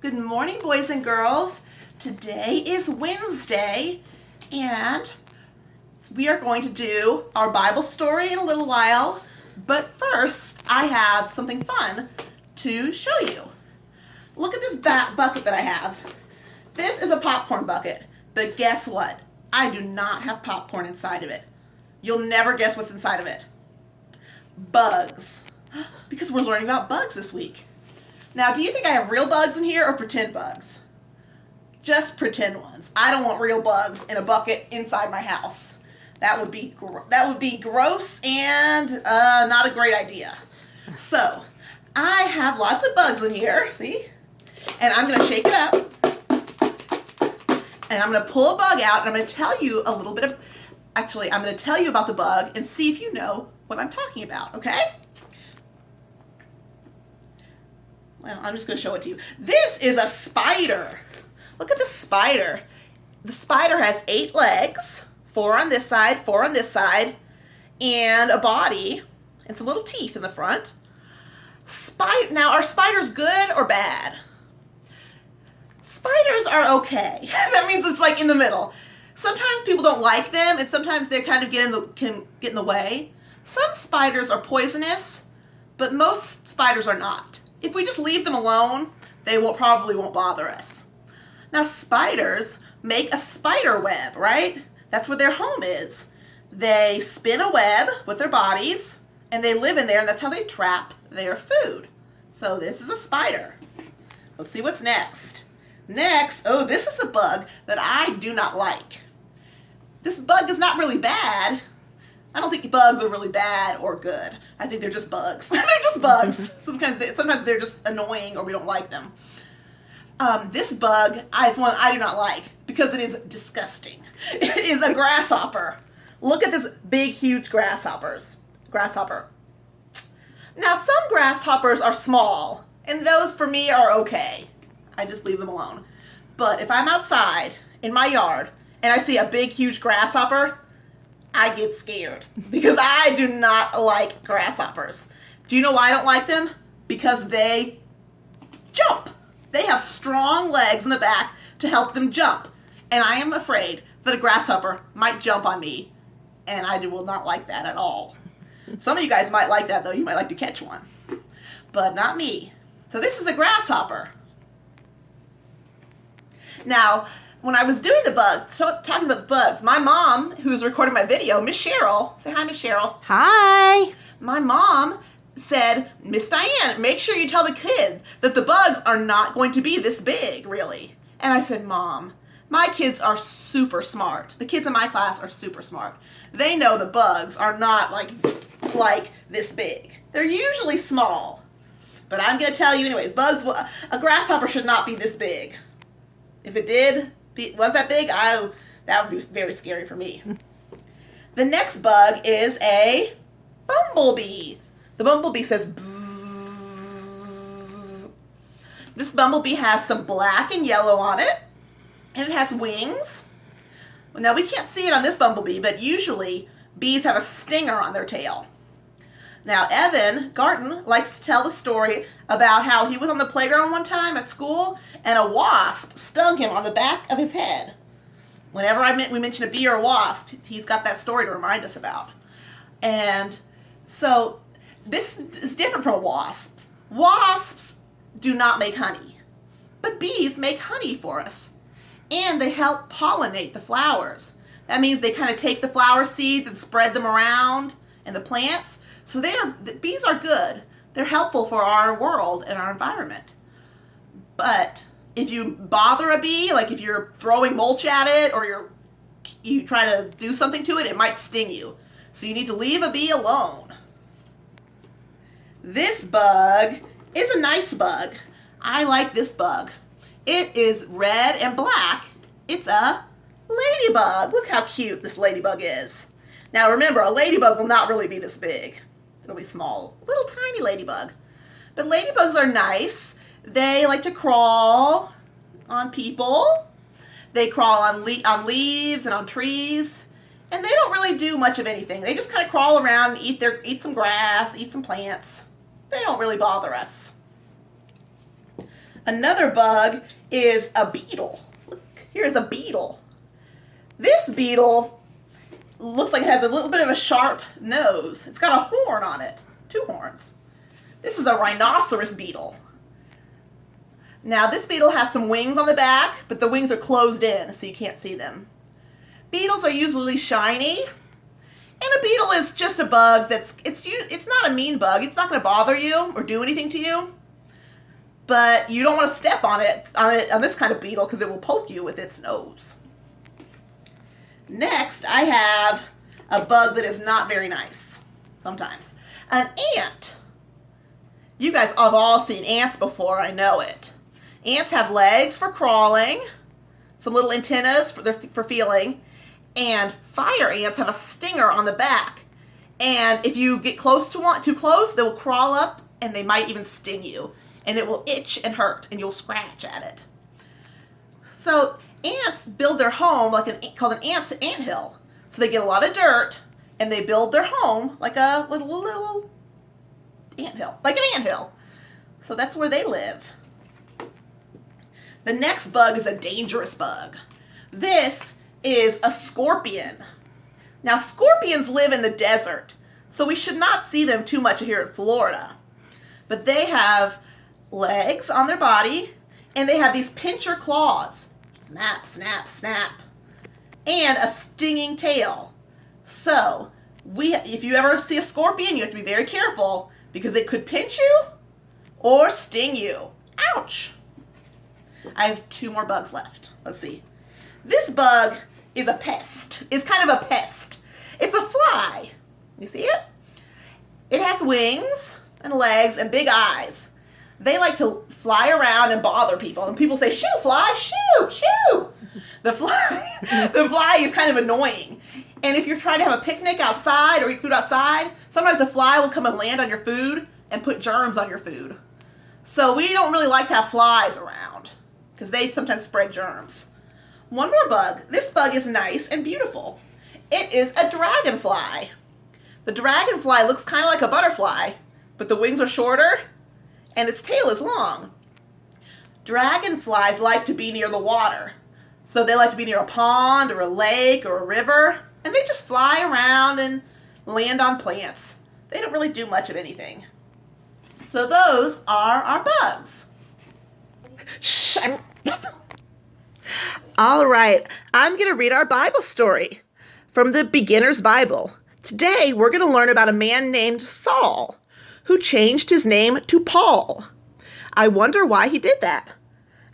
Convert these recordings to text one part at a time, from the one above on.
Good morning, boys and girls. Today is Wednesday, and we are going to do our Bible story in a little while. But first, I have something fun to show you. Look at this bucket that I have. This is a popcorn bucket, but guess what? I do not have popcorn inside of it. You'll never guess what's inside of it. Bugs. Because we're learning about bugs this week. Now, do you think I have real bugs in here or pretend bugs? Just pretend ones. I don't want real bugs in a bucket inside my house. That would be gross and not a great idea. So, I have lots of bugs in here, see? And I'm going to shake it up. And I'm going to pull a bug out, and I'm going to tell you a little bit of... Actually, I'm going to tell you about the bug and see if you know what I'm talking about, okay? Well, I'm just going to show it to you. This is a spider. Look at the spider. The spider has 8 legs, 4 on this side, 4 on this side, and a body, and some little teeth in the front. Now, are spiders good or bad? Spiders are okay. That means it's like in the middle. Sometimes people don't like them, and sometimes they kind of can get in the way. Some spiders are poisonous, but most spiders are not. If we just leave them alone, they probably won't bother us. Now, spiders make a spider web, right? That's where their home is. They spin a web with their bodies, and they live in there, and that's how they trap their food. So this is a spider. Let's see what's next. Next, this is a bug that I do not like. This bug is not really bad. I don't think bugs are really bad or good. I think they're just bugs. They're just bugs. Sometimes they're just annoying or we don't like them. This bug is one I do not like because it is disgusting. It is a grasshopper. Look at this big, huge grasshopper. Now, some grasshoppers are small, and those for me are okay. I just leave them alone. But if I'm outside in my yard and I see a big, huge grasshopper, I get scared because I do not like grasshoppers. Do you know why I don't like them? Because they jump. They have strong legs in the back to help them jump. And I am afraid that a grasshopper might jump on me, and I will not like that at all. Some of you guys might like that, though. You might like to catch one. But not me. So this is a grasshopper. Now, when I was doing the bugs, talking about the bugs, my mom, who was recording my video, Miss Cheryl, say hi, Miss Cheryl. Hi. My mom said, Miss Diane, make sure you tell the kid that the bugs are not going to be this big, really. And I said, Mom, my kids are super smart. The kids in my class are super smart. They know the bugs are not like this big. They're usually small. But I'm going to tell you anyways, a grasshopper should not be this big. If it was that big, that would be very scary for me. The next bug is a bumblebee. The bumblebee says bzzz. This bumblebee has some black and yellow on it, and it has wings. Now, we can't see it on this bumblebee, but usually bees have a stinger on their tail. Now, Evan Garten likes to tell the story about how he was on the playground one time at school and a wasp stung him on the back of his head. Whenever we mention a bee or a wasp, he's got that story to remind us about. And so this is different from a wasp. Wasps do not make honey, but bees make honey for us. And they help pollinate the flowers. That means they kind of take the flower seeds and spread them around in the plants. So bees are good. They're helpful for our world and our environment. But if you bother a bee, like if you're throwing mulch at it or you try to do something to it, it might sting you. So you need to leave a bee alone. This bug is a nice bug. I like this bug. It is red and black. It's a ladybug. Look how cute this ladybug is. Now remember, a ladybug will not really be this big. It'll be small, little tiny ladybug. But ladybugs are nice. They like to crawl on people. They crawl on leaves and on trees. And they don't really do much of anything. They just kind of crawl around and eat some grass, eat some plants. They don't really bother us. Another bug is a beetle. Look, here's a beetle. This beetle looks like it has a little bit of a sharp nose. It's got a horn on it, 2 horns. This is a rhinoceros beetle. Now this beetle has some wings on the back, but the wings are closed in so you can't see them. Beetles are usually shiny, and a beetle is just a bug it's not a mean bug. It's not going to bother you or do anything to you, but you don't want to step on this kind of beetle because it will poke you with its nose. Next, I have a bug that is not very nice sometimes. An ant. You guys have all seen ants before, I know it. Ants have legs for crawling, some little antennas for feeling, and fire ants have a stinger on the back. And if you get too close, they will crawl up and they might even sting you. And it will itch and hurt, and you'll scratch at it. So ants build their home called an anthill. So they get a lot of dirt, and they build their home like a little anthill, like an anthill. So that's where they live. The next bug is a dangerous bug. This is a scorpion. Now, scorpions live in the desert, so we should not see them too much here in Florida. But they have legs on their body, and they have these pincher claws. Snap, snap, snap. And a stinging tail. So, if you ever see a scorpion, you have to be very careful because it could pinch you or sting you. Ouch! I have 2 more bugs left. Let's see. This bug is a pest. It's kind of a pest. It's a fly. You see it? It has wings and legs and big eyes. They like to fly around and bother people. And people say, shoo, fly, shoo, shoo. The fly is kind of annoying. And if you're trying to have a picnic outside or eat food outside, sometimes the fly will come and land on your food and put germs on your food. So we don't really like to have flies around because they sometimes spread germs. One more bug. This bug is nice and beautiful. It is a dragonfly. The dragonfly looks kind of like a butterfly, but the wings are shorter and its tail is long. Dragonflies like to be near the water. So they like to be near a pond or a lake or a river, and they just fly around and land on plants. They don't really do much of anything. So those are our bugs. Shh, All right, I'm going to read our Bible story from the Beginner's Bible. Today, we're going to learn about a man named Saul, who changed his name to Paul. I wonder why he did that.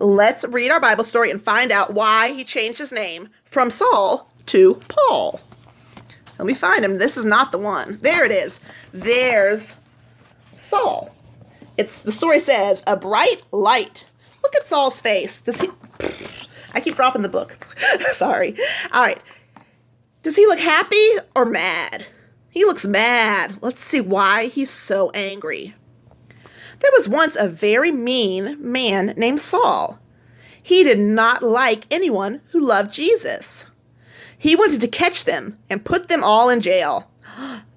Let's read our Bible story and find out why he changed his name from Saul to Paul. Let me find him. This is not the one. There it is. There's Saul. The story says, a bright light. Look at Saul's face. I keep dropping the book. Sorry. All right. Does he look happy or mad? He looks mad. Let's see why he's so angry. There was once a very mean man named Saul. He did not like anyone who loved Jesus. He wanted to catch them and put them all in jail.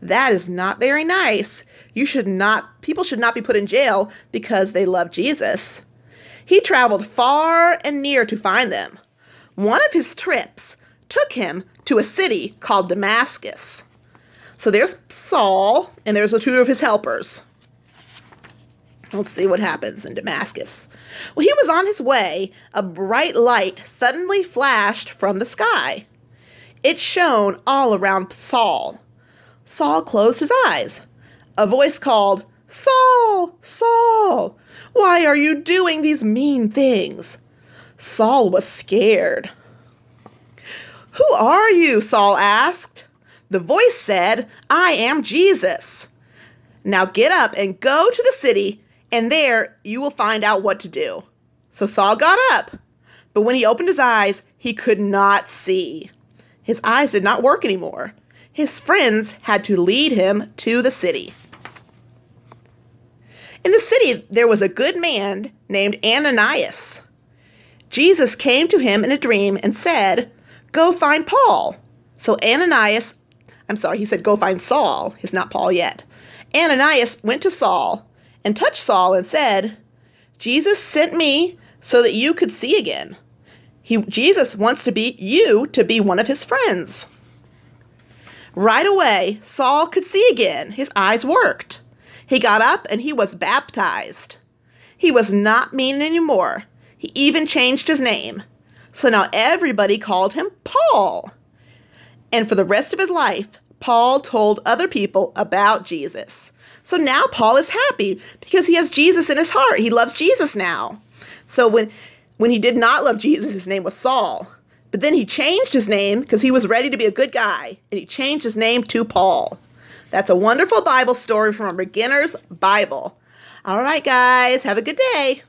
That is not very nice. People should not be put in jail because they love Jesus. He traveled far and near to find them. One of his trips took him to a city called Damascus. So there's Saul, and there's the 2 of his helpers. Let's see what happens in Damascus. Well, he was on his way. A bright light suddenly flashed from the sky. It shone all around Saul. Saul closed his eyes. A voice called, Saul, Saul, why are you doing these mean things? Saul was scared. Who are you? Saul asked. The voice said, I am Jesus. Now get up and go to the city, and there you will find out what to do. So Saul got up, but when he opened his eyes, he could not see. His eyes did not work anymore. His friends had to lead him to the city. In the city, there was a good man named Ananias. Jesus came to him in a dream and said, go find Paul. So he said, go find Saul. It's not Paul yet. Ananias went to Saul and touched Saul and said, Jesus sent me so that you could see again. Jesus wants you to be one of his friends. Right away, Saul could see again. His eyes worked. He got up and he was baptized. He was not mean anymore. He even changed his name. So now everybody called him Paul. And for the rest of his life, Paul told other people about Jesus. So now Paul is happy because he has Jesus in his heart. He loves Jesus now. So when he did not love Jesus, his name was Saul. But then he changed his name because he was ready to be a good guy. And he changed his name to Paul. That's a wonderful Bible story from a beginner's Bible. All right, guys, have a good day.